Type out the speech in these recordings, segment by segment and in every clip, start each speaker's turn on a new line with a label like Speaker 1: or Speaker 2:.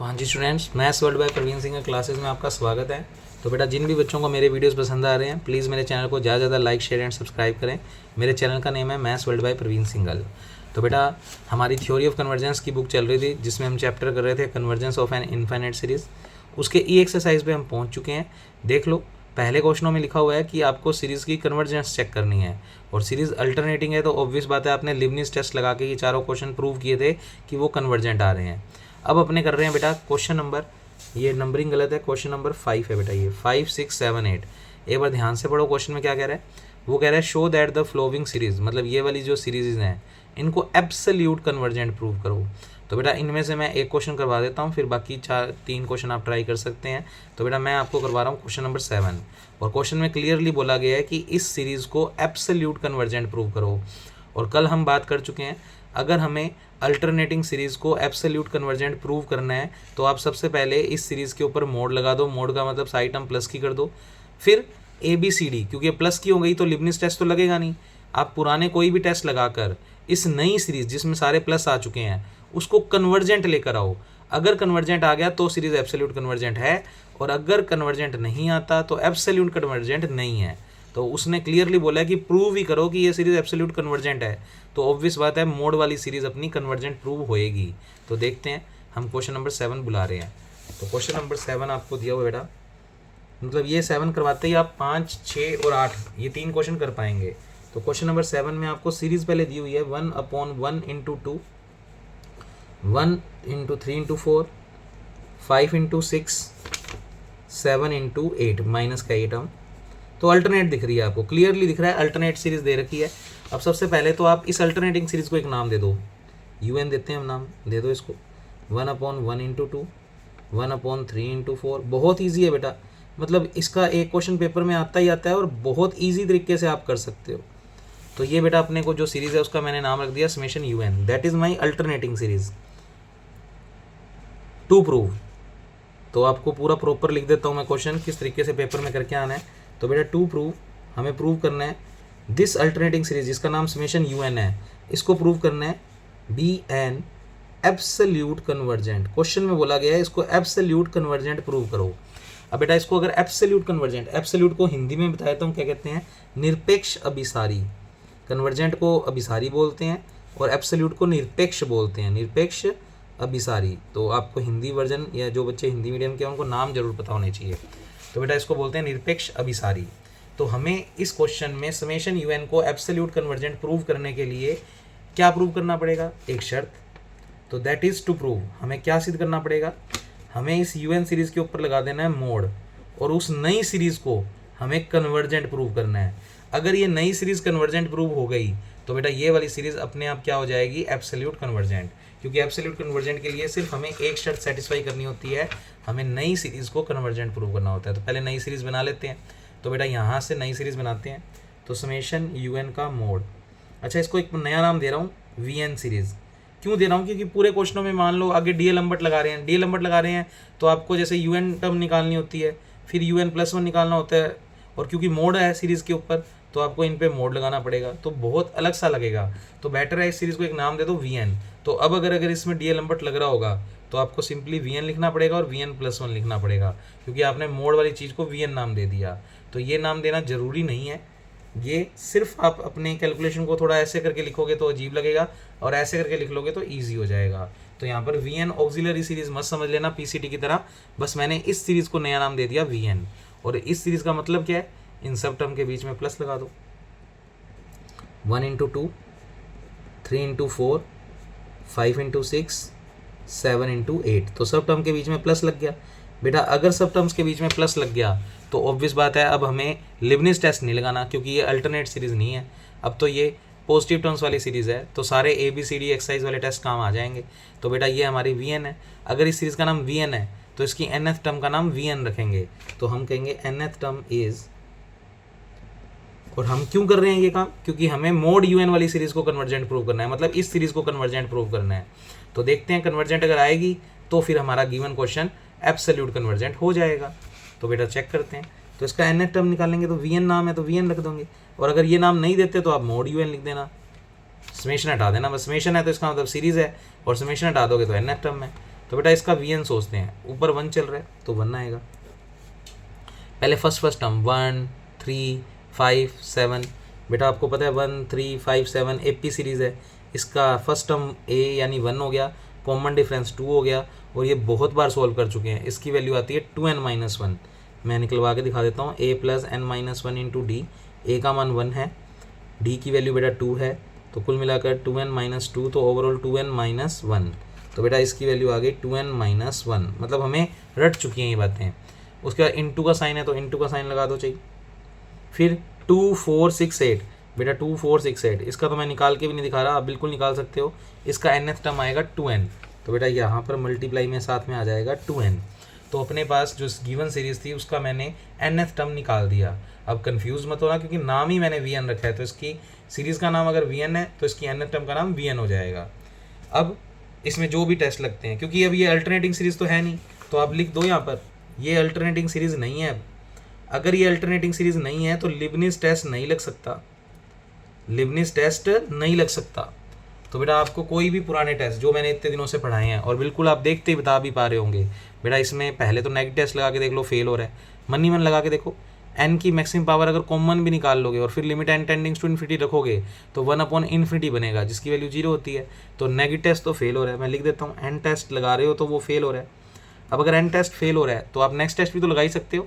Speaker 1: तो हाँ जी students, maths world by Praveen Singh classes में आपका स्वागत है। तो बेटा जिन भी बच्चों को मेरे वीडियोस पसंद आ रहे हैं प्लीज़ मेरे चैनल को ज़्यादा से ज़्यादा लाइक शेयर एंड सब्सक्राइब करें। मेरे चैनल का नेम है maths world by Praveen Singhal. तो बेटा हमारी थ्योरी ऑफ कन्वर्जेंस की बुक चल रही थी जिसमें हम चैप्टर कर रहे थे convergence of an infinite series. उसके ई एक्सरसाइज पे हम पहुँच चुके हैं। देख लो, पहले क्वेश्चनों में लिखा हुआ है कि आपको सीरीज़ की कन्वर्जेंस चेक करनी है और सीरीज़ अल्टरनेटिंग है, तो ऑब्वियस बात है आपने लिबनिज़ टेस्ट लगा के ये चारों क्वेश्चन प्रूव किए थे कि वो कन्वर्जेंट आ रहे हैं। अब अपने कर रहे हैं बेटा क्वेश्चन नंबर, ये नंबरिंग गलत है, क्वेश्चन नंबर 5 है बेटा, ये 5, 6, 7, 8। एक बार ध्यान से पढ़ो क्वेश्चन में क्या कह रहा है। वो कह रहा है show that the flowing series, मतलब ये वाली जो सीरीज़ हैं इनको एब्सोल्यूट कन्वर्जेंट प्रूव करो। तो बेटा इनमें से मैं एक क्वेश्चन करवा देता हूँ, फिर बाकी 3 क्वेश्चन आप ट्राई कर सकते हैं। तो बेटा मैं आपको करवा रहा हूँ क्वेश्चन नंबर 7 और क्वेश्चन में क्लियरली बोला गया है कि इस सीरीज़ को एब्सोल्यूट कन्वर्जेंट प्रूव करो। और कल हम बात कर चुके हैं, अगर हमें अल्टरनेटिंग सीरीज़ को एब्सोल्यूट कन्वर्जेंट प्रूव करना है तो आप सबसे पहले इस सीरीज़ के ऊपर मोड लगा दो। मोड का मतलब साइड टर्म प्लस की कर दो, फिर ABCD, क्योंकि ये प्लस की हो गई तो लिबनिज़ टेस्ट तो लगेगा नहीं। आप पुराने कोई भी टेस्ट लगाकर इस नई सीरीज़ जिसमें सारे प्लस आ चुके हैं उसको कन्वर्जेंट लेकर आओ। अगर कन्वर्जेंट आ गया तो सीरीज़ एब्सोल्यूट कन्वर्जेंट है, और अगर कन्वर्जेंट नहीं आता तो एब्सोल्यूट कन्वर्जेंट नहीं है। तो उसने क्लियरली बोला है कि प्रूव ही करो कि ये सीरीज़ एब्सोल्यूट कन्वर्जेंट है, तो ऑब्वियस बात है मोड वाली सीरीज़ अपनी कन्वर्जेंट प्रूव होएगी। तो देखते हैं, हम क्वेश्चन नंबर 7 बुला रहे हैं। तो क्वेश्चन नंबर 7 आपको दिया हुआ बेटा, मतलब ये 7 करवाते ही आप 5, 6 और 8 ये 3 क्वेश्चन कर पाएंगे। तो क्वेश्चन नंबर 7 में आपको सीरीज़ पहले दी हुई है 1/1 × 2, 1 × 3 × 4, 5 × 6, 7 × 8 माइनस का ये टर्म। तो अल्टरनेट दिख रही है आपको, क्लियरली दिख रहा है अल्टरनेट सीरीज़ दे रखी है। अब सबसे पहले तो आप इस अल्टरनेटिंग सीरीज़ को एक नाम दे दो, UN देते हैं हम नाम, दे दो इसको 1/1 × 2, 1/3 × 4। बहुत ईजी है बेटा, मतलब इसका एक क्वेश्चन पेपर में आता ही आता है और बहुत ईजी तरीके से आप कर सकते हो। तो ये बेटा अपने को जो सीरीज़ है उसका मैंने नाम रख दिया summation UN, that is my alternating series to prove. तो आपको पूरा प्रॉपर लिख देता हूँ मैं क्वेश्चन किस तरीके से पेपर में करके आना है। तो बेटा टू प्रूव, हमें प्रूव करना है दिस अल्टरनेटिंग सीरीज जिसका नाम समेशन UN है, इसको प्रूव करना है be an absolute convergent. Question में बोला गया है इसको एब्सोल्यूट कन्वर्जेंट प्रूव करो। अब बेटा इसको अगर एब्सोल्यूट कन्वर्जेंट, एब्सोल्यूट को हिंदी में बताया तो हम क्या कहते हैं, निरपेक्ष अभिसारी। कन्वर्जेंट को अभिसारी बोलते हैं और एब्सोल्यूट को निरपेक्ष बोलते हैं, निरपेक्ष अभिसारी। तो आपको हिंदी वर्जन या जो बच्चे हिंदी मीडियम के हैं उनको नाम जरूर पता होने चाहिए। तो बेटा इसको बोलते हैं निरपेक्ष अभिसारी। तो हमें इस क्वेश्चन में समेशन UN को एब्सोल्यूट कन्वर्जेंट प्रूव करने के लिए क्या प्रूव करना पड़ेगा, एक शर्त। तो दैट इज़ टू प्रूव, हमें क्या सिद्ध करना पड़ेगा, हमें इस UN सीरीज़ के ऊपर लगा देना है मोड और उस नई सीरीज़ को हमें कन्वर्जेंट प्रूव करना है। अगर ये नई सीरीज़ कन्वर्जेंट प्रूव हो गई तो बेटा ये वाली सीरीज़ अपने आप क्या हो जाएगी, एब्सोल्यूट कन्वर्जेंट। क्योंकि एब्सोल्यूट कन्वर्जेंट के लिए सिर्फ हमें एक शर्त सेटिस्फाई करनी होती है, हमें नई सीरीज़ को कन्वर्जेंट प्रूव करना होता है। तो पहले नई सीरीज़ बना लेते हैं। तो बेटा यहाँ से नई सीरीज़ बनाते हैं। तो समेशन UN का मोड, अच्छा इसको एक नया नाम दे रहा हूँ VN सीरीज़। क्यों दे रहा हूँ, क्योंकि पूरे क्वेश्चनों में मान लो आगे DL लंबट लगा रहे हैं, DL लंबट लगा रहे हैं तो आपको जैसे UN टर्म निकालनी होती है, फिर UN+1 निकालना होता है, और क्योंकि मोड है सीरीज़ के ऊपर तो आपको इन पे मोड लगाना पड़ेगा, तो बहुत अलग सा लगेगा। तो बेटर है इस सीरीज़ को एक नाम दे दो VN। तो अब अगर इसमें DL लंबट लग रहा होगा तो आपको सिंपली VN लिखना पड़ेगा और VN+1 लिखना पड़ेगा, क्योंकि आपने मोड वाली चीज़ को VN नाम दे दिया। तो ये नाम देना ज़रूरी नहीं है, ये सिर्फ आप अपने कैलकुलेशन को थोड़ा ऐसे करके लिखोगे तो अजीब लगेगा और ऐसे करके लिख लोगे तो ईजी हो जाएगा। तो यहाँ पर VN ऑक्सिलरी सीरीज़ मत समझ लेना PCT की तरह, बस मैंने इस सीरीज़ को नया नाम दे दिया VN। और इस सीरीज़ का मतलब क्या है, इन सब टर्म के बीच में प्लस लगा दो, 1 × 2, 3 × 4, 5 × 6, 7 × 8। तो सब टर्म के बीच में प्लस लग गया। बेटा अगर सब टर्म्स के बीच में प्लस लग गया तो ऑब्वियस बात है अब हमें लिबनिज़ टेस्ट नहीं लगाना, क्योंकि ये अल्टरनेट सीरीज़ नहीं है, अब तो ये पॉजिटिव टर्म्स वाली सीरीज़ है। तो सारे ABCD एक्सरसाइज वाले टेस्ट काम आ जाएंगे। तो बेटा ये हमारी VN है। अगर इस सीरीज़ का नाम VN है तो इसकी nth टर्म का नाम VN रखेंगे। तो हम कहेंगे nth टर्म इज़, और हम क्यों कर रहे हैं ये काम, क्योंकि हमें मोड UN वाली सीरीज़ को कन्वर्जेंट प्रूव करना है, मतलब इस सीरीज़ को कन्वर्जेंट प्रूव करना है। तो देखते हैं कन्वर्जेंट अगर आएगी तो फिर हमारा गिवन क्वेश्चन एब्सोल्यूट कन्वर्जेंट हो जाएगा। तो बेटा चेक करते हैं। तो इसका nth टर्म निकालेंगे तो VN नाम है तो VN रख दोगे, और अगर ये नाम नहीं देते तो आप मोड UN लिख देना, समेशन हटा देना। बस समेशन है तो इसका मतलब सीरीज़ है, और समेशन हटा दोगे तो nth टर्म है। तो बेटा इसका वी सोचते हैं, ऊपर 1 चल रहा है तो 1 आएगा। पहले फर्स्ट टर्म 1 3 5 7, बेटा आपको पता है 1 3 5 7 AP सीरीज़ है, इसका फर्स्ट टर्म A यानी 1 हो गया, कॉमन डिफरेंस 2 हो गया, और ये बहुत बार सॉल्व कर चुके हैं। इसकी वैल्यू आती है 2n-1। मैं निकलवा के दिखा देता हूँ, a + n-1 into D. a का मान 1 है, d की वैल्यू बेटा 2 है, तो कुल मिलाकर 2n-2, तो ओवरऑल 2n-1। तो बेटा इसकी वैल्यू आ गई 2n-1, मतलब हमें रट चुकी हैं ये बातें। उसके बाद इंटू का साइन है तो इंटू का साइन लगा दो चाहिए। फिर 2 4 6 8, बेटा 2 4 6 8, इसका तो मैं निकाल के भी नहीं दिखा रहा, आप बिल्कुल निकाल सकते हो। इसका nth टर्म आएगा 2n, तो बेटा यहाँ पर मल्टीप्लाई में साथ में आ जाएगा 2n। तो अपने पास जो गिवन सीरीज थी उसका मैंने nth टर्म निकाल दिया। अब कंफ्यूज मत होना, क्योंकि नाम ही मैंने vn रखा है, तो इसकी सीरीज़ का नाम अगर vn है तो इसकी nth टर्म का नाम vn हो जाएगा। अब इसमें जो भी टेस्ट लगते हैं, क्योंकि अब ये अल्टरनेटिंग सीरीज़ तो है नहीं, तो आप लिख दो यहाँ पर ये अल्टरनेटिंग सीरीज़ नहीं है। अब अगर ये अल्टरनेटिंग सीरीज़ नहीं है तो लिबनिज़ टेस्ट नहीं लग सकता, लिबनिज़ टेस्ट नहीं लग सकता। तो बेटा आपको कोई भी पुराने टेस्ट जो मैंने इतने दिनों से पढ़ाए हैं, और बिल्कुल आप देखते ही बता भी पा रहे होंगे, बेटा इसमें पहले तो नेगेटिव टेस्ट लगा के देख लो, फेल हो रहा है। मन ही मन लगा के देखो, n की मैक्सिमम पावर अगर कॉमन भी निकाल लोगे और फिर limit n tendings to infinity रखोगे तो 1/∞ बनेगा, जिसकी वैल्यू 0 होती है। तो नेगेटिव टेस्ट तो फेल हो रहा है, मैं लिख देता हूँ n टेस्ट लगा रहे हो तो वो फेल हो रहा है। अब अगर n टेस्ट फेल हो रहा है तो आप नेक्स्ट टेस्ट भी तो लगा ही सकते हो।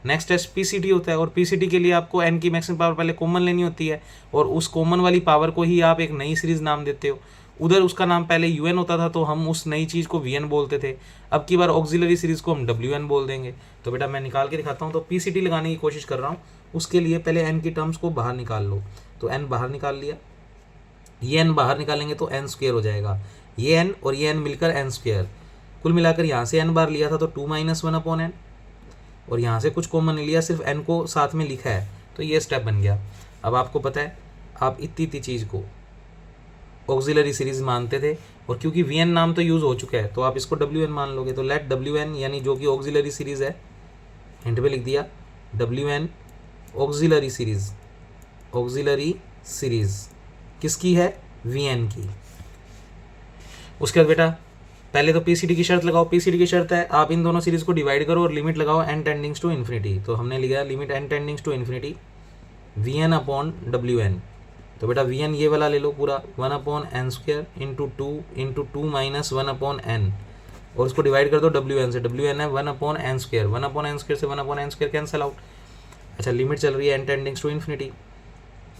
Speaker 1: नेक्स्ट टेस्ट PCT होता है, और PCT के लिए आपको n की मैक्सिमम पावर पहले कॉमन लेनी होती है, और उस कॉमन वाली पावर को ही आप एक नई सीरीज़ नाम देते हो। उधर उसका नाम पहले UN होता था तो हम उस नई चीज़ को VN बोलते थे, अब की बार ऑक्सिलरी सीरीज़ को हम WN बोल देंगे। तो बेटा मैं निकाल के दिखाता हूँ, तो PCT लगाने की कोशिश कर रहा हूँ, उसके लिए पहले n की टर्म्स को बाहर निकाल लो। तो n बाहर निकाल लिया, ये n बाहर निकालेंगे तो n² हो जाएगा, ये n और ये n मिलकर n²। कुल मिलाकर यहाँ से n बार लिया था तो 2 - 1/n, और यहाँ से कुछ कॉमन नहीं लिया, सिर्फ n को साथ में लिखा है, तो ये स्टेप बन गया। अब आपको पता है आप इतनी चीज़ को ऑक्सिलरी सीरीज मानते थे, और क्योंकि VN नाम तो यूज़ हो चुका है तो आप इसको WN मान लोगे। तो लेट WN यानी जो कि ऑक्सिलरी सीरीज़ है, हिंट पे लिख दिया WN auxiliary series, auxiliary series किसकी है, VN की। उसके बाद बेटा पहले तो PCT की शर्त लगाओ। PCT की शर्त है आप इन दोनों सीरीज़ को डिवाइड करो और लिमिट लगाओ n टेंडिंग्स टू इन्फिनिटी। तो हमने लिखा limit n tendings to infinity VN/WN। तो बेटा VN ये वाला ले लो पूरा, 1/n² इंटू 2 माइनस 1/n, और उसको डिवाइड कर दो WN से। WN है 1/n², 1/n² से 1/n² कैंसिल आउट। अच्छा लिमिट चल रही है n टेंडिंग्स टू इन्फिनिटी।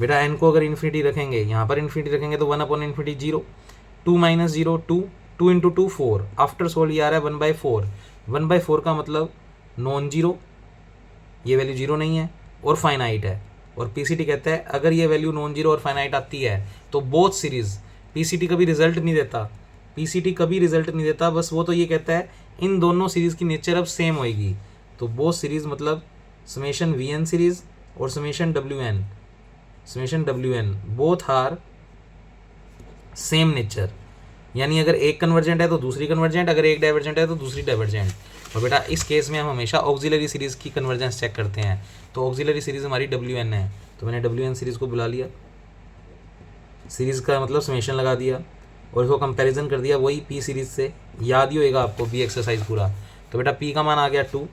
Speaker 1: बेटा n को अगर इन्फिनिटी रखेंगे, यहाँ पर इन्फिनिटी रखेंगे तो 1/∞ 0, 2 - 0 2, 2 इंटू 2 4, आफ्टर सोल्व ये आ रहा है 1/4। 1/4 का मतलब नॉन जीरो, ये वैल्यू जीरो नहीं है और फाइनाइट है। और PCT कहता है अगर ये वैल्यू नॉन जीरो और फाइनाइट आती है तो बोथ सीरीज, PCT कभी रिजल्ट नहीं देता, PCT कभी रिजल्ट नहीं देता, बस वो तो ये कहता है इन दोनों सीरीज़ की नेचर अब सेम होएगी। तो बोथ सीरीज़ मतलब समेशन VN सीरीज़ और summation WN both are same nature, यानी अगर एक कन्वर्जेंट है तो दूसरी कन्वर्जेंट, अगर एक डाइवर्जेंट है तो दूसरी डाइवर्जेंट। और बेटा इस केस में हम हमेशा ऑक्सिलरी सीरीज़ की कन्वर्जेंस चेक करते हैं, तो ऑक्सिलरी सीरीज़ हमारी WN है, तो मैंने WN सीरीज़ को बुला लिया, सीरीज़ का मतलब समेशन लगा दिया और इसको कंपैरिजन कर दिया वही P सीरीज़ से। याद ही होएगा आपको P एक्सरसाइज पूरा। तो बेटा P का मान आ गया 2,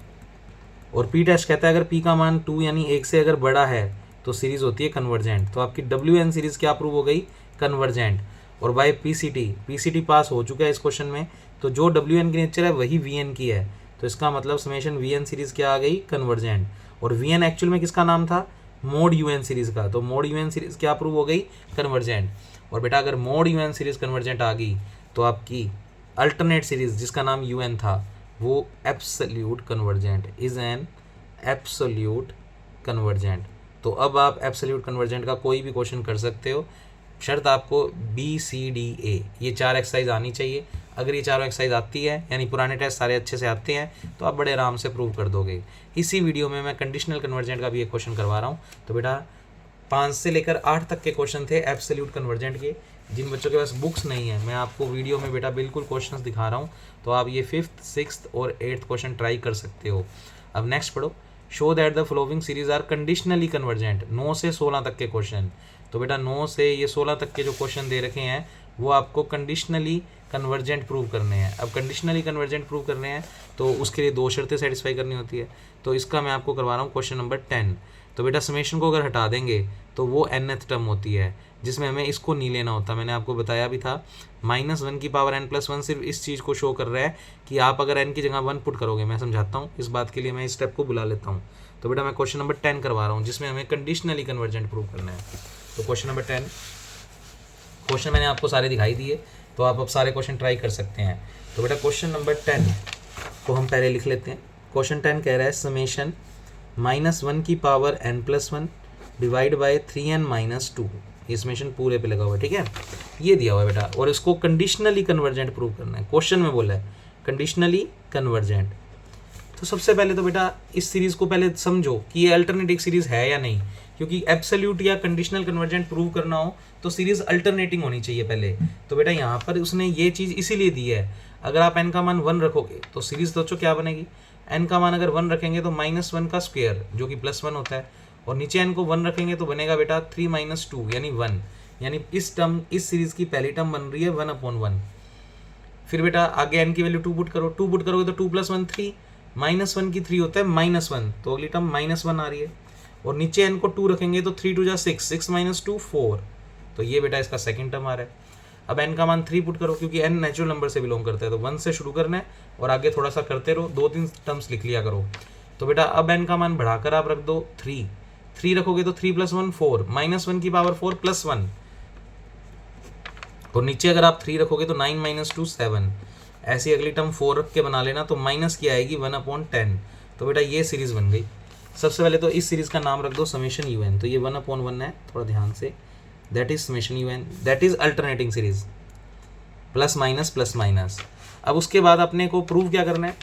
Speaker 1: और P टेस्ट कहता है अगर P का मान 2 यानी 1 से अगर बड़ा है तो सीरीज़ होती है कन्वर्जेंट। तो आपकी WN सीरीज़ क्या प्रूव हो गई, कन्वर्जेंट। और बाय PCT पास हो चुका है इस क्वेश्चन में, तो जो WN की नेचर है वही VN की है, तो इसका मतलब समेशन VN सीरीज़ क्या आ गई, कन्वर्जेंट। और VN एक्चुअल में किसका नाम था, मोड UN सीरीज़ का, तो मोड UN सीरीज़ क्या प्रूव हो गई, कन्वर्जेंट। और बेटा अगर मोड UN सीरीज़ कन्वर्जेंट आ गई तो आपकी अल्टरनेट सीरीज़ जिसका नाम UN था वो absolute convergent, is an absolute convergent. तो अब आप एब्सोल्यूट कन्वर्जेंट का कोई भी क्वेश्चन कर सकते हो, शर्त आपको BCDA ये 4 एक्सरसाइज आनी चाहिए। अगर ये चारों एक्सरसाइज आती है यानी पुराने टेस्ट सारे अच्छे से आते हैं तो आप बड़े आराम से प्रूव कर दोगे। इसी वीडियो में मैं कंडीशनल कन्वर्जेंट का भी एक क्वेश्चन करवा रहा हूँ। तो बेटा 5 से लेकर 8 तक के क्वेश्चन थे एब्सोल्यूट कन्वर्जेंट के। जिन बच्चों के पास बुक्स नहीं है मैं आपको वीडियो में बेटा बिल्कुल क्वेश्चंस दिखा रहा हूँ, तो आप ये 5th 6th और 8th क्वेश्चन ट्राई कर सकते हो। अब नेक्स्ट पढ़ो, show that the following series are conditionally convergent. 9 से 16 तक के क्वेश्चन, तो बेटा 9 से ये 16 तक के जो क्वेश्चन दे रखे हैं वो आपको कंडीशनली कन्वर्जेंट प्रूव करने हैं। अब कंडीशनली कन्वर्जेंट प्रूव करने हैं तो उसके लिए दो शर्तें सेटिस्फाई करनी होती है। तो इसका मैं आपको करवा रहा हूँ क्वेश्चन नंबर 10। तो बेटा समेशन को अगर हटा देंगे तो वो nth टर्म होती है, जिसमें हमें इसको नहीं लेना होता। मैंने आपको बताया भी था -1 की पावर n+1 सिर्फ इस चीज़ को शो कर रहा है कि आप अगर n की जगह 1 पुट करोगे। मैं समझाता हूँ, इस बात के लिए मैं इस स्टेप को बुला लेता हूँ। तो बेटा मैं क्वेश्चन नंबर 10 करवा रहा हूँ, जिसमें हमें कंडीशनली कन्वर्जेंट प्रूव करना है। तो क्वेश्चन नंबर 10, क्वेश्चन मैंने आपको सारे दिखाई दिए, तो आप अब सारे क्वेश्चन ट्राई कर सकते हैं। तो बेटा क्वेश्चन नंबर 10 को हम पहले लिख लेते हैं। क्वेश्चन 10 कह रहा है समेशन -1 की power n+1 divide by 3n-2। ये समेशन पूरे पे लगा हुआ है, ठीक है, ये दिया हुआ है बेटा। और इसको कंडीशनली कन्वर्जेंट प्रूव करना है। क्वेश्चन में बोला है कंडीशनली कन्वर्जेंट। तो सबसे पहले तो बेटा इस सीरीज़ को पहले समझो कि ये अल्टरनेटिंग सीरीज़ है या नहीं, क्योंकि एब्सोल्यूट या कंडीशनल कन्वर्जेंट प्रूव करना हो तो सीरीज़ अल्टरनेटिंग होनी चाहिए पहले। तो बेटा यहाँ पर उसने ये चीज़ इसीलिए दी है, अगर आप n का मान 1 रखोगे तो सीरीज़ सोचो क्या बनेगी। n का मान अगर 1 रखेंगे तो -1 का स्क्वायर जो कि +1 होता है, और नीचे n को 1 रखेंगे तो बनेगा बेटा 3 - 2 यानी 1। यानी इस टर्म, इस सीरीज़ की पहली टर्म बन रही है 1/1। फिर बेटा आगे n की वैल्यू 2 पुट करो, 2 पुट करोगे तो 2 + 1 3, -1 की 3 होता है -1, तो अगली टर्म -1 आ रही है। और नीचे n को 2 रखेंगे तो 3 × 2 = 6, 6 - 2 4, तो ये बेटा इसका सेकंड टर्म आ रहा है। अब n का मान 3 पुट करो, क्योंकि n नेचुरल नंबर से बिलोंग करता है, तो 1 से शुरू करना है और आगे थोड़ा सा करते रहो, 2-3 टर्म्स लिख लिया करो। तो बेटा अब n का मान बढ़ाकर आप रख दो 3 रखोगे तो 3 + 1 4, -1 की पावर 4 + 1, और नीचे अगर आप 3 रखोगे तो 9 - 2 7। ऐसी अगली टर्म 4 रख के बना लेना, तो माइनस की आएगी 1/10। तो बेटा ये सीरीज़ बन गई। सबसे पहले तो इस सीरीज़ का नाम रख दो समेशन UN। तो ये 1/1 है, थोड़ा ध्यान से, that is summation UN, that is alternating series, +-+-। अब उसके बाद अपने को प्रूव क्या करना है,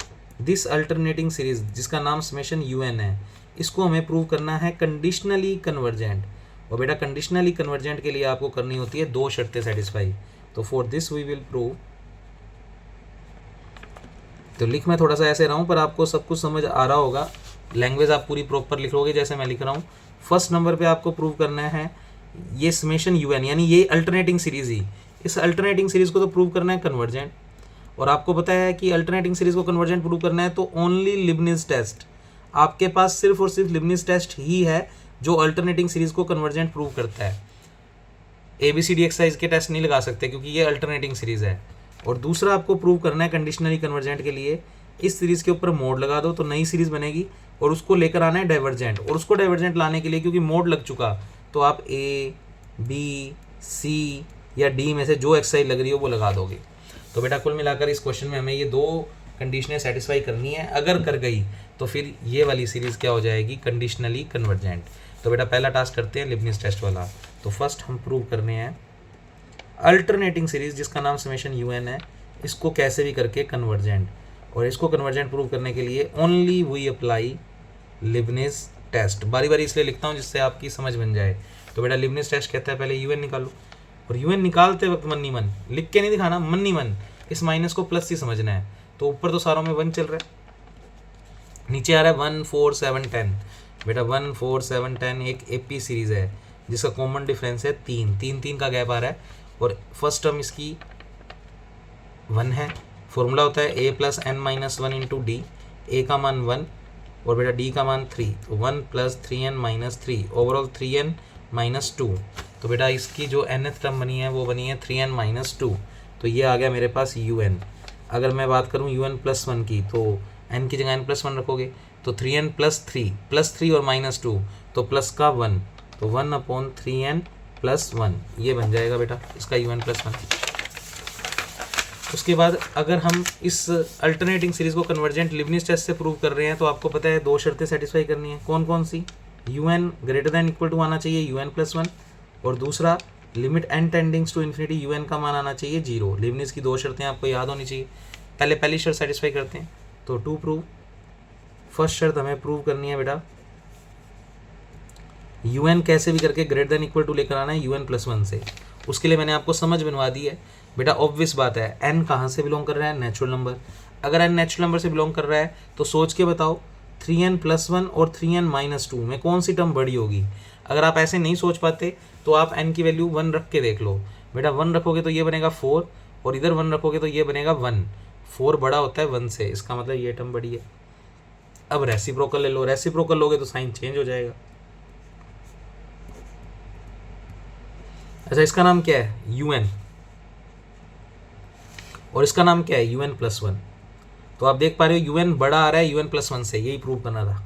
Speaker 1: दिस अल्टरनेटिंग सीरीज जिसका नाम समेशन UN है, इसको हमें प्रूव करना है कंडीशनली कन्वर्जेंट। और बेटा कंडीशनली कन्वर्जेंट के लिए आपको करनी होती है दो शर्तें सेटिस्फाई। तो for this we will prove, तो लिख मैं थोड़ा सा ऐसे रहा हूँ पर आपको सब कुछ समझ आ रहा होगा। लैंग्वेज आप पूरी प्रॉपर लिखोगे जैसे मैं लिख रहा हूँ। फर्स्ट नंबर पे आपको प्रूव करना है ये समेशन UN, यानी ये अल्टरनेटिंग सीरीज ही, इस अल्टरनेटिंग सीरीज को तो प्रूव करना है कन्वर्जेंट। और आपको पता है कि अल्टरनेटिंग सीरीज को कन्वर्जेंट प्रूव करना है तो ओनली लिबनिज टेस्ट, आपके पास सिर्फ और सिर्फ लिबनिज टेस्ट ही है जो अल्टरनेटिंग सीरीज को कन्वर्जेंट प्रूव करता है। ABCD एक्सरसाइज के टेस्ट नहीं लगा सकते क्योंकि ये अल्टरनेटिंग सीरीज है। और दूसरा आपको प्रूव करना है कंडीशनली कन्वर्जेंट के लिए, इस सीरीज के ऊपर मोड लगा दो तो नई सीरीज बनेगी, और उसको लेकर आना है डाइवर्जेंट। और उसको डाइवर्जेंट लाने के लिए क्योंकि मोड लग चुका, तो आप A, B, C या D में से जो एक्सरसाइज लग रही हो वो लगा दोगे। तो बेटा कुल मिलाकर इस क्वेश्चन में हमें ये दो कंडीशनें सेटिस्फाई करनी है। अगर कर गई तो फिर ये वाली सीरीज क्या हो जाएगी, कंडीशनली कन्वर्जेंट। तो बेटा पहला टास्क करते हैं लिबनिज टेस्ट वाला। तो फर्स्ट हम प्रूव करने हैं अल्टरनेटिंग सीरीज जिसका नाम समेशन UN है, इसको कैसे भी करके कन्वर्जेंट। और इसको कन्वर्जेंट प्रूव करने के लिए only we apply Leibniz test. बारी बारी इसलिए लिखता हूँ जिससे आपकी समझ बन जाए। तो बेटा लिबनिज टेस्ट कहता है पहले UN निकालो, और UN निकालते वक्त मन ही मन लिख के नहीं दिखाना, मन ही मन इस माइनस को प्लस ही समझना है। तो ऊपर तो सारों में 1 चल रहा है, नीचे आ रहा है 1 4 7 10। बेटा 1 4 7 10 एक AP सीरीज है जिसका कॉमन डिफरेंस है 3 का गैप आ रहा है। और फर्स्ट टर्म इसकी 1 है, फॉर्मूला होता है A + n - 1 × D। A का मान 1 और बेटा D का मान 3, तो 1 + 3n - 3, ओवरऑल 3n - 2। तो बेटा इसकी जो nth टर्म बनी है वो बनी है 3n - 2। तो ये आ गया मेरे पास UN। अगर मैं बात करूँ UN +1 की, तो n की जगह n+1 रखोगे तो 3n + 3 और -2, तो प्लस का 1, तो 1/3n + 1 ये बन जाएगा बेटा इसका UN +1। उसके बाद अगर हम इस अल्टरनेटिंग सीरीज को कन्वर्जेंट लिबनिज टेस्ट से प्रूव कर रहे हैं तो आपको पता है दो शर्तें सेटिस्फाई करनी है। कौन कौन सी, UN > आना चाहिए UN +1, और दूसरा limit n tendings to infinity UN का मान आना चाहिए 0। लिबनिज की दो शर्तें आपको याद होनी चाहिए। पहली शर्त सेटिस्फाई करते हैं। तो टू प्रूव, फर्स्ट शर्त हमें प्रूव करनी है बेटा UN कैसे भी करके > लेकर आना है UN +1 से। उसके लिए मैंने आपको समझ बनवा दी है बेटा। ऑब्वियस बात है n कहाँ से बिलोंग कर रहा है, नेचुरल नंबर। अगर n नेचुरल नंबर से बिलोंग कर रहा है तो सोच के बताओ 3n + 1 और 3n - 2 में कौन सी टर्म बड़ी होगी। अगर आप ऐसे नहीं सोच पाते तो आप n की वैल्यू 1 रख के देख लो। बेटा 1 रखोगे तो ये बनेगा 4, और इधर 1 रखोगे तो ये बनेगा 1। 4 बड़ा होता है 1 से, इसका मतलब ये टर्म बड़ी है। अब रेसिप्रोकल ले लो, रेसिप्रोकल लोगे तो साइन चेंज हो जाएगा। अच्छा, इसका नाम क्या है un, और इसका नाम क्या है un+1। तो आप देख पा रहे हो un बड़ा आ रहा है un+1 से, यही प्रूव करना था।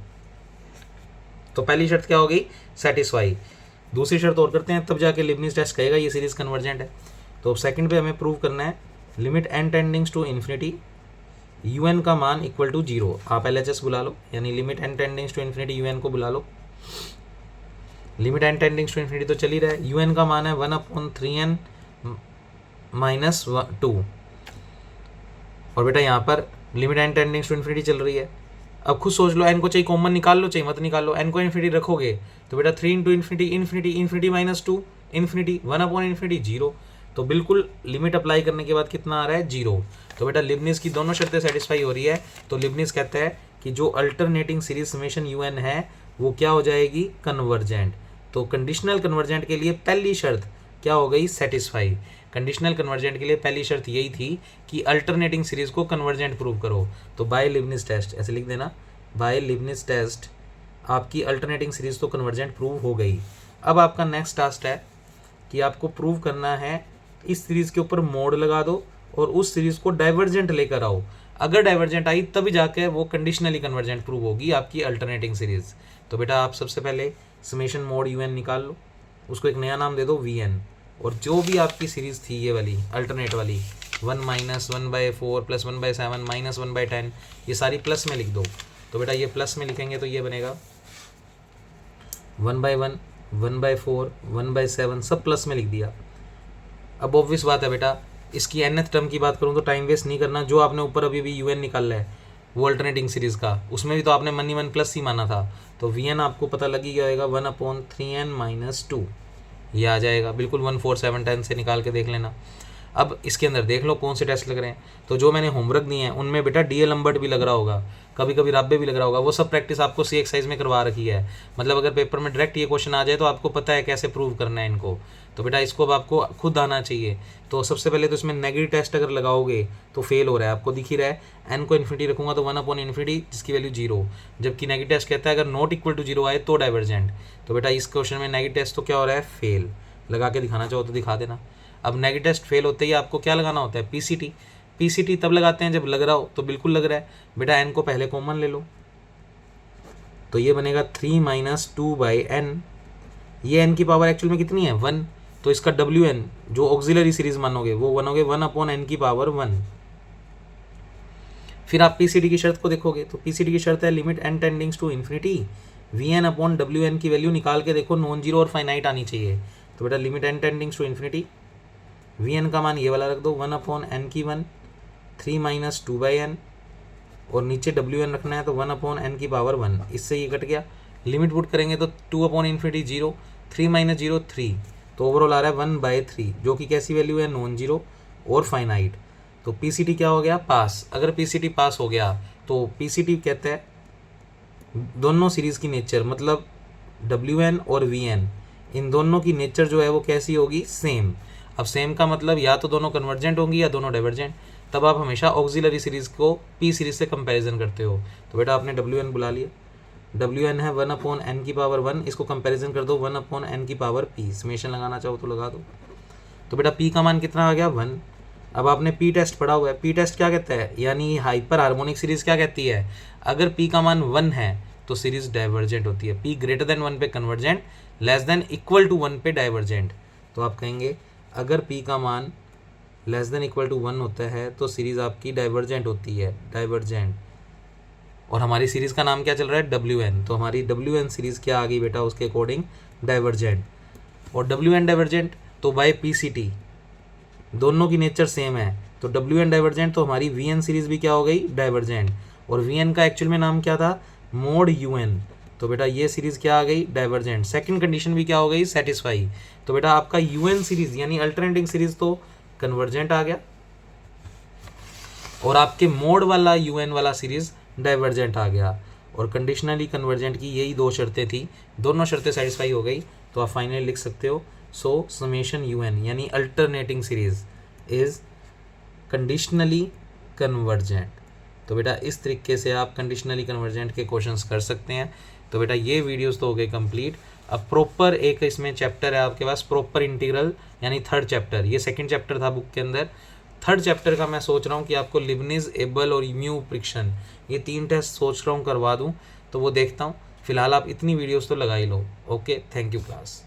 Speaker 1: तो पहली शर्त क्या हो गई, सेटिस्फाई। दूसरी शर्त और करते हैं, तब जाके लिबनिज टेस्ट कहेगा ये सीरीज कन्वर्जेंट है। तो सेकंड पे हमें प्रूव करना है limit n tendings to infinity un का मान इक्वल टू 0। आप LHS बुला लो, यानी limit n tendings to infinity un को बुला लो। Limit n tendings to infinity तो चल ही रहा है, un का मान है 1/3n माइनस 2, और बेटा यहाँ पर limit n tendings to infinity चल रही है। अब खुद सोच लो, n को चाहिए कॉमन निकाल लो, चाहिए मत निकालो। n को इन्फिनिटी रखोगे तो बेटा 3 into infinity infinity infinity minus 2 infinity 1/इन्फिनिटी 0। तो बिल्कुल लिमिट अप्लाई करने के बाद कितना आ रहा है 0। तो बेटा लिबनिज की दोनों शर्तें सेटिस्फाई हो रही है। तो लिबनिज कहता है कि जो अल्टरनेटिंग सीरीज समेशन un है वो क्या हो जाएगी, कन्वर्जेंट। तो कंडीशनल कन्वर्जेंट के लिए पहली शर्त क्या हो गई, सेटिस्फाई। कंडीशनल कन्वर्जेंट के लिए पहली शर्त यही थी कि अल्टरनेटिंग सीरीज को कन्वर्जेंट प्रूव करो। तो बाय लिबनिज टेस्ट ऐसे लिख देना, बाय लिबनिज टेस्ट आपकी अल्टरनेटिंग सीरीज तो कन्वर्जेंट प्रूव हो गई। अब आपका नेक्स्ट टास्क है कि आपको प्रूव करना है इस सीरीज के ऊपर मोड लगा दो और उस सीरीज को डाइवर्जेंट लेकर आओ। अगर डाइवर्जेंट आई तभी जाके वो कंडीशनली कन्वर्जेंट प्रूव होगी आपकी अल्टरनेटिंग सीरीज। तो बेटा आप सबसे पहले समेशन मोड un निकाल लो, उसको एक नया नाम दे दो vn, और जो भी आपकी सीरीज थी ये वाली अल्टरनेट वाली 1 माइनस 1/4 प्लस 1/7 माइनस 1/10 ये सारी प्लस में लिख दो। तो बेटा ये प्लस में लिखेंगे तो ये बनेगा 1/1 1/4 1/7 सब प्लस में लिख दिया। अब ऑब्वियस बात है बेटा, इसकी nth टर्म की बात करूँ तो टाइम वेस्ट नहीं करना। जो आपने ऊपर अभी भी un निकाला है वो अल्टरनेटिंग सीरीज का, उसमें भी तो आपने 1 प्लस ही माना था। तो vn आपको पता लग ही गया होगा 1/3n माइनस 2 ये आ जाएगा। बिल्कुल 1 4 7 10 से निकाल के देख लेना। अब इसके अंदर देख लो कौन से टेस्ट लग रहे हैं। तो जो मैंने होमवर्क दिए हैं उनमें बेटा DL लंबर्ट भी लग रहा होगा, कभी कभी राब्बे भी लग रहा होगा। वो सब प्रैक्टिस आपको सी एक्सरसाइज में करवा रखी है। मतलब अगर पेपर में डायरेक्ट ये क्वेश्चन आ जाए तो आपको पता है कैसे प्रूव करना है इनको। तो बेटा इसको अब आपको खुद आना चाहिए। तो सबसे पहले तो इसमें नेगेटिव टेस्ट अगर लगाओगे तो फेल हो रहा है, आपको दिख ही रहा है। n को इन्फिनिटी रखूंगा तो 1/इन्फिनिटी जिसकी वैल्यू 0, जबकि नेगेटिव टेस्ट कहता है अगर नॉट इक्वल टू 0 आए तो डाइवर्जेंट। तो बेटा इस क्वेश्चन में नेगेटिव टेस्ट तो क्या हो रहा है, फेल। लगा के दिखाना चाहो तो दिखा देना। अब नेगेटिव टेस्ट फेल होते ही आपको क्या लगाना होता है, PCT। PCT तब लगाते हैं जब लग रहा हो, तो बिल्कुल लग रहा है। बेटा n को पहले कॉमन ले लो तो ये बनेगा 3 माइनस 2/n। ये n की पावर एक्चुअल में कितनी है 1, तो इसका wn जो ऑक्सिलरी सीरीज मानोगे वो बनोगे 1/n की पावर 1। फिर आप PCT की शर्त को देखोगे तो PCT की शर्त है limit n tendings to infinity vn/wn की वैल्यू निकाल के देखो, नॉन जीरो और फाइनाइट आनी चाहिए। तो बेटा limit n tendings to infinity vn का मान ये वाला रख दो 1/n की 1 3 माइनस 2/n, और नीचे wn रखना है तो 1/n की पावर 1। इससे ये कट गया। लिमिट पुट करेंगे तो 2/इन्फिनिटी 0 3 माइनस 0 3, तो ओवरऑल आ रहा है 1/3 जो कि कैसी वैल्यू है, नॉन जीरो और फाइनाइट। तो PCT क्या हो गया, पास। अगर PCT पास हो गया तो PCT कहता है दोनों सीरीज की नेचर मतलब wn और vn इन दोनों की नेचर जो है वो कैसी होगी, सेम। अब सेम का मतलब या तो दोनों कन्वर्जेंट होंगी या दोनों डाइवर्जेंट। तब आप हमेशा ऑक्सिलरी सीरीज को P सीरीज से कंपैरिजन करते हो। तो बेटा आपने wn बुला लिया, wn है 1/n की पावर 1, इसको कंपैरिजन कर दो 1/n की पावर p। समेशन लगाना चाहो तो लगा दो। तो बेटा p का मान कितना आ गया 1। अब आपने p टेस्ट पढ़ा हुआ है, p टेस्ट क्या कहता है, यानी हाइपर हार्मोनिक सीरीज क्या कहती है, अगर p का मान 1 है तो सीरीज डाइवर्जेंट होती है। p ग्रेटर देन 1 पे convergent, less than equal to 1 पे डाइवर्जेंट। तो आप कहेंगे अगर p का मान लेस देन इक्वल टू 1 होता है तो सीरीज आपकी डाइवर्जेंट होती है, डाइवर्जेंट। और हमारी सीरीज का नाम क्या चल रहा है, wn। तो हमारी wn सीरीज क्या आ गई बेटा, उसके अकॉर्डिंग डाइवर्जेंट। और wn डाइवर्जेंट तो बाय PCT दोनों की नेचर सेम है, तो wn डाइवर्जेंट तो हमारी vn सीरीज भी क्या हो गई, डाइवर्जेंट। और vn का एक्चुअल में नाम क्या था, मोड un। तो बेटा ये सीरीज क्या आ गई, डाइवर्जेंट। सेकंड कंडीशन भी क्या हो गई, सेटिस्फाई। तो बेटा आपका un सीरीज यानी अल्टरनेटिंग सीरीज तो कन्वर्जेंट आ गया, और आपके मोड वाला un वाला सीरीज डाइवर्जेंट आ गया। और कंडीशनली कन्वर्जेंट की यही दो शर्तें थी, दोनों शर्तें सेटिस्फाई हो गई। तो आप फाइनली लिख सकते हो सो समेशन un यानी alternating series is conditionally convergent. तो बेटा इस तरीके से आप कंडीशनली कन्वर्जेंट के क्वेश्चंस कर सकते हैं। तो बेटा ये वीडियोस तो हो गए कंप्लीट। अब प्रॉपर एक इसमें चैप्टर है आपके पास, प्रॉपर इंटीग्रल, यानी थर्ड चैप्टर। ये सेकंड चैप्टर था बुक के अंदर। थर्ड चैप्टर का मैं सोच रहा हूँ कि आपको लिबनिज, एबल और म्यू प्रिक्शन, ये 3 टेस्ट सोच रहा हूँ करवा दूँ, तो वो देखता हूँ। फिलहाल आप इतनी वीडियोस तो लगा ही लो। Okay, thank you class.